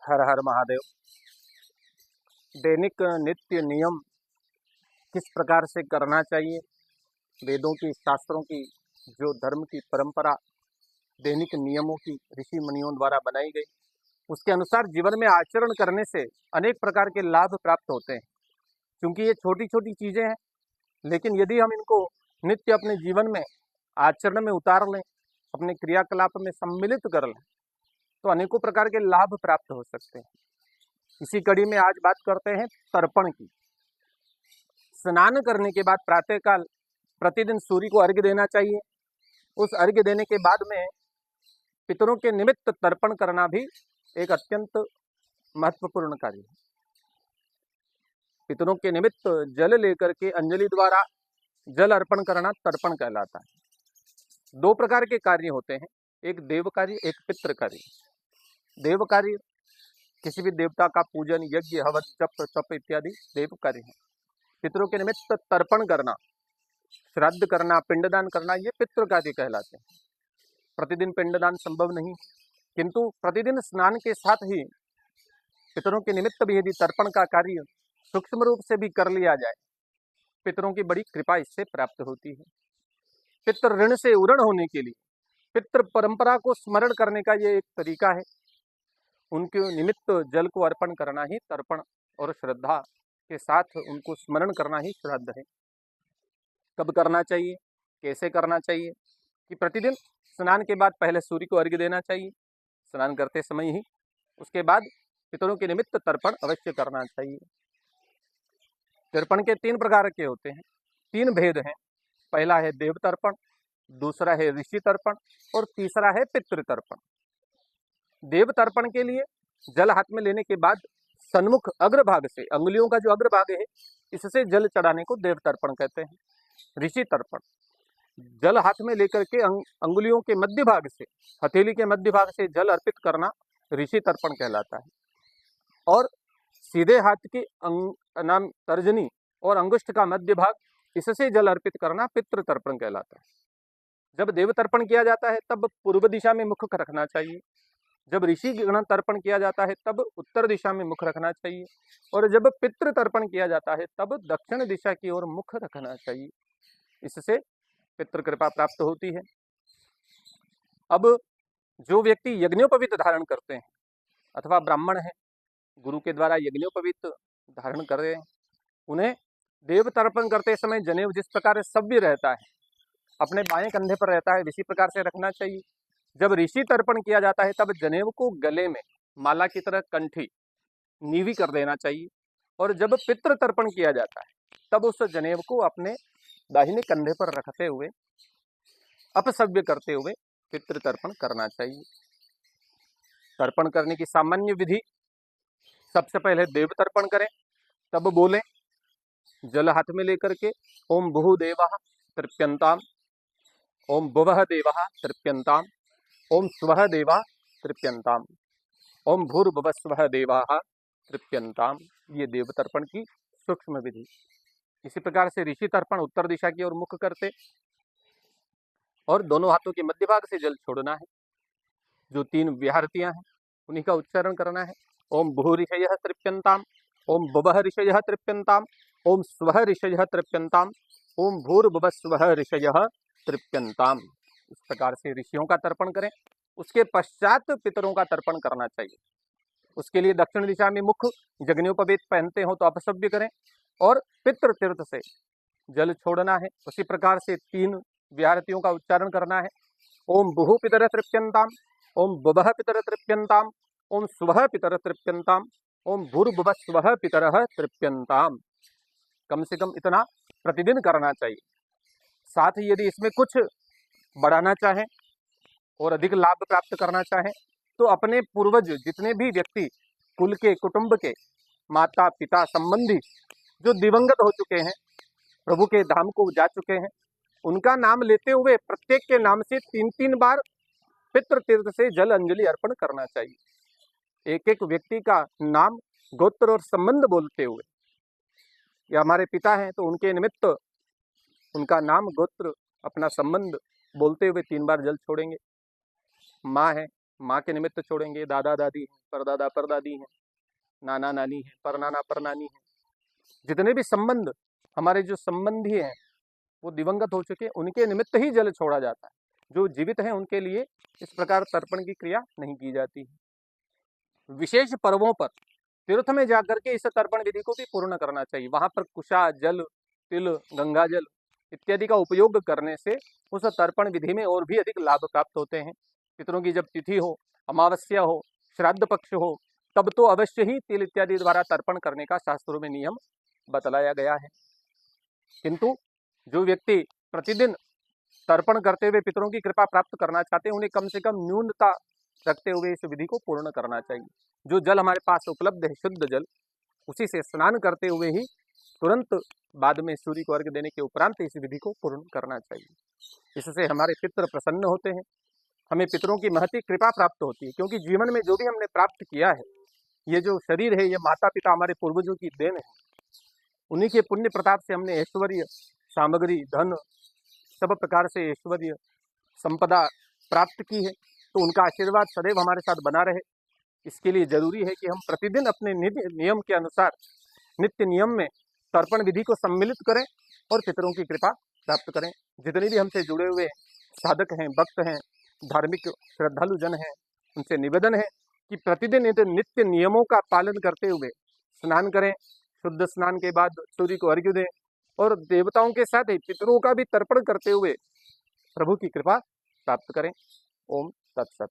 हर हर महादेव। दैनिक नित्य नियम किस प्रकार से करना चाहिए, वेदों की शास्त्रों की जो धर्म की परंपरा दैनिक नियमों की ऋषि मुनियों द्वारा बनाई गई, उसके अनुसार जीवन में आचरण करने से अनेक प्रकार के लाभ प्राप्त होते हैं। क्योंकि ये छोटी छोटी चीजें हैं, लेकिन यदि हम इनको नित्य अपने जीवन में आचरण में उतार लें, अपने क्रियाकलाप में सम्मिलित कर लें, तो अनेकों प्रकार के लाभ प्राप्त हो सकते हैं। इसी कड़ी में आज बात करते हैं तर्पण की। स्नान करने के बाद प्रातःकाल प्रतिदिन सूर्य को अर्घ्य देना चाहिए। उस अर्घ्य देने के बाद में पितरों के निमित्त तर्पण करना भी एक अत्यंत महत्वपूर्ण कार्य है। पितरों के निमित्त जल लेकर के अंजलि द्वारा जल अर्पण करना तर्पण कहलाता है। दो प्रकार के कार्य होते हैं, एक देव कार्य, एक पितृ कार्य। देव कार्य किसी भी देवता का पूजन, यज्ञ, हवन, जप, तप इत्यादि देव कार्य है। पितरों के निमित्त तर्पण करना, श्राद्ध करना, पिंडदान करना, ये पितृ कार्य कहलाते हैं। प्रतिदिन पिंडदान संभव नहीं, किंतु प्रतिदिन स्नान के साथ ही पितरों के निमित्त भी यदि तर्पण का कार्य सूक्ष्म रूप से भी कर लिया जाए, पितरों की बड़ी कृपा इससे प्राप्त होती है। पितृ ऋण से उरण होने के लिए पितृ परंपरा को स्मरण करने का ये एक तरीका है। उनके निमित्त जल को अर्पण करना ही तर्पण और श्रद्धा के साथ उनको स्मरण करना ही श्राद्ध है। कब करना चाहिए, कैसे करना चाहिए कि प्रतिदिन स्नान के बाद पहले सूर्य को अर्घ्य देना चाहिए, स्नान करते समय ही। उसके बाद पितरों के निमित्त तर्पण अवश्य करना चाहिए। तर्पण के 3 प्रकार के होते हैं, 3 भेद हैं। पहला है देव तर्पण, दूसरा है ऋषि तर्पण और तीसरा है पितृ तर्पण। देव तर्पण के लिए जल हाथ में लेने के बाद सन्मुख अग्रभाग से, अंगुलियों का जो अग्रभाग है, इससे जल चढ़ाने को देव तर्पण कहते हैं। ऋषि तर्पण जल हाथ में लेकर के अंगुलियों के मध्य भाग से, हथेली के मध्य भाग से जल अर्पित करना ऋषि तर्पण कहलाता है। और सीधे हाथ की नाम तर्जनी और अंगुष्ठ का मध्य भाग, इससे जल अर्पित करना पितृ तर्पण कहलाता है। जब देव तर्पण किया जाता है तब पूर्व दिशा में मुख रखना चाहिए। जब ऋषि गण तर्पण किया जाता है तब उत्तर दिशा में मुख रखना चाहिए। और जब पितृ तर्पण किया जाता है तब दक्षिण दिशा की ओर मुख रखना चाहिए। इससे पितृ कृपा प्राप्त होती है। अब जो व्यक्ति यज्ञोपवीत धारण करते हैं अथवा ब्राह्मण है, गुरु के द्वारा यज्ञोपवीत धारण कर रहे हैं, उन्हें देव तर्पण करते समय जनेऊ जिस प्रकार सभ्य रहता है, अपने बाएं कंधे पर रहता है, इसी प्रकार से रखना चाहिए। जब ऋषि तर्पण किया जाता है तब जनेऊ को गले में माला की तरह कंठी नीवी कर देना चाहिए। और जब पितृ तर्पण किया जाता है तब उस जनेऊ को अपने दाहिने कंधे पर रखते हुए अपसव्य करते हुए पितृ तर्पण करना चाहिए। तर्पण करने की सामान्य विधि, सबसे पहले देव तर्पण करें, तब बोलें जल हाथ में लेकर के ओम भूः देवः तृप्यन्ताम, ओम भुवः देवः तृप्यन्ताम, ओम स्वः देवा तृप्यन्ताम, ओम भूर्भुवः स्वः देवाः तृप्यन्ताम। ये देव तर्पण की सूक्ष्म विधि। इसी प्रकार से ऋषि तर्पण उत्तर दिशा की ओर मुख करते और दोनों हाथों के मध्य भाग से जल छोड़ना है। जो 3 व्याहृतियां हैं उन्हीं का उच्चारण करना है। ओम भूः ऋषयः तृप्यन्ताम, ओम भुवः ऋषयः तृप्यन्ताम, ओम स्वः ऋषयः तृप्यन्ताम, ओम भूर्भुवः स्वः ऋषयः तृप्यन्ताम। इस प्रकार से ऋषियों का तर्पण करें। उसके पश्चात पितरों का तर्पण करना चाहिए। उसके लिए दक्षिण दिशा में मुख, यज्ञोपवीत पहनते हो तो अपसव्य करें और पितृ तीर्थ से जल छोड़ना है। उसी प्रकार से 3 व्याहृतियों का उच्चारण करना है। ओम भूः पितरः तृप्यन्ताम, ओम भुवः पितरः तृप्यन्ताम, ओम स्वः पितरः तृप्यन्ताम, ओम भूर्भुवः स्वः पितरः तृप्यन्ताम। कम से कम इतना प्रतिदिन करना चाहिए। साथ ही यदि इसमें कुछ बढ़ाना चाहें और अधिक लाभ प्राप्त करना चाहें तो अपने पूर्वज जितने भी व्यक्ति कुल के, कुटुंब के, माता पिता संबंधी जो दिवंगत हो चुके हैं, प्रभु के धाम को जा चुके हैं, उनका नाम लेते हुए प्रत्येक के नाम से 3-3 बार पितृ तीर्थ से जल अंजलि अर्पण करना चाहिए। एक एक व्यक्ति का नाम, गोत्र और संबंध बोलते हुए, या हमारे पिता हैं तो उनके निमित्त उनका नाम, गोत्र, अपना संबंध बोलते हुए 3 बार जल छोड़ेंगे। माँ है माँ के निमित्त छोड़ेंगे, दादा दादी हैं, परदादा परदादी हैं, नाना नानी है, परनाना परनानी है, जितने भी संबंध हमारे जो संबंधी हैं वो दिवंगत हो चुके, उनके निमित्त ही जल छोड़ा जाता है। जो जीवित हैं उनके लिए इस प्रकार तर्पण की क्रिया नहीं की जाती है। विशेष पर्वों पर तीर्थ में जाकर के इस तर्पण विधि को भी पूर्ण करना चाहिए। वहां पर कुशा जल, तिल, गंगा जल इत्यादि का उपयोग करने से उस तर्पण विधि में और भी अधिक लाभ प्राप्त होते हैं। पितरों की जब तिथि हो, अमावस्या हो, श्राद्ध पक्ष हो, तब तो अवश्य ही तिल इत्यादि द्वारा तर्पण करने का शास्त्रों में नियम बतलाया गया है। किंतु जो व्यक्ति प्रतिदिन तर्पण करते हुए पितरों की कृपा प्राप्त करना चाहते हैं, उन्हें कम से कम न्यूनता रखते हुए इस विधि को पूर्ण करना चाहिए। जो जल हमारे पास उपलब्ध है, शुद्ध जल, उसी से स्नान करते हुए ही तुरंत बाद में सूर्य को अर्घ्य देने के उपरांत इस विधि को पूर्ण करना चाहिए। इससे हमारे पितृ प्रसन्न होते हैं, हमें पितरों की महती कृपा प्राप्त होती है। क्योंकि जीवन में जो भी हमने प्राप्त किया है, ये जो शरीर है, ये माता पिता हमारे पूर्वजों की देन है। उन्हीं के पुण्य प्रताप से हमने ऐश्वर्य, सामग्री, धन, सब प्रकार से ऐश्वर्य संपदा प्राप्त की है। तो उनका आशीर्वाद सदैव हमारे साथ बना रहे, इसके लिए जरूरी है कि हम प्रतिदिन अपने नित्य नियम के अनुसार, नित्य नियम में तर्पण विधि को सम्मिलित करें और पितरों की कृपा प्राप्त करें। जितने भी हमसे जुड़े हुए साधक हैं, भक्त हैं, धार्मिक श्रद्धालु जन हैं, उनसे निवेदन है कि प्रतिदिन नित्य नियमों का पालन करते हुए स्नान करें, शुद्ध स्नान के बाद सूर्य को अर्घ्य दें और देवताओं के साथ ही पितरों का भी तर्पण करते हुए प्रभु की कृपा प्राप्त करें। ओम तत्सत।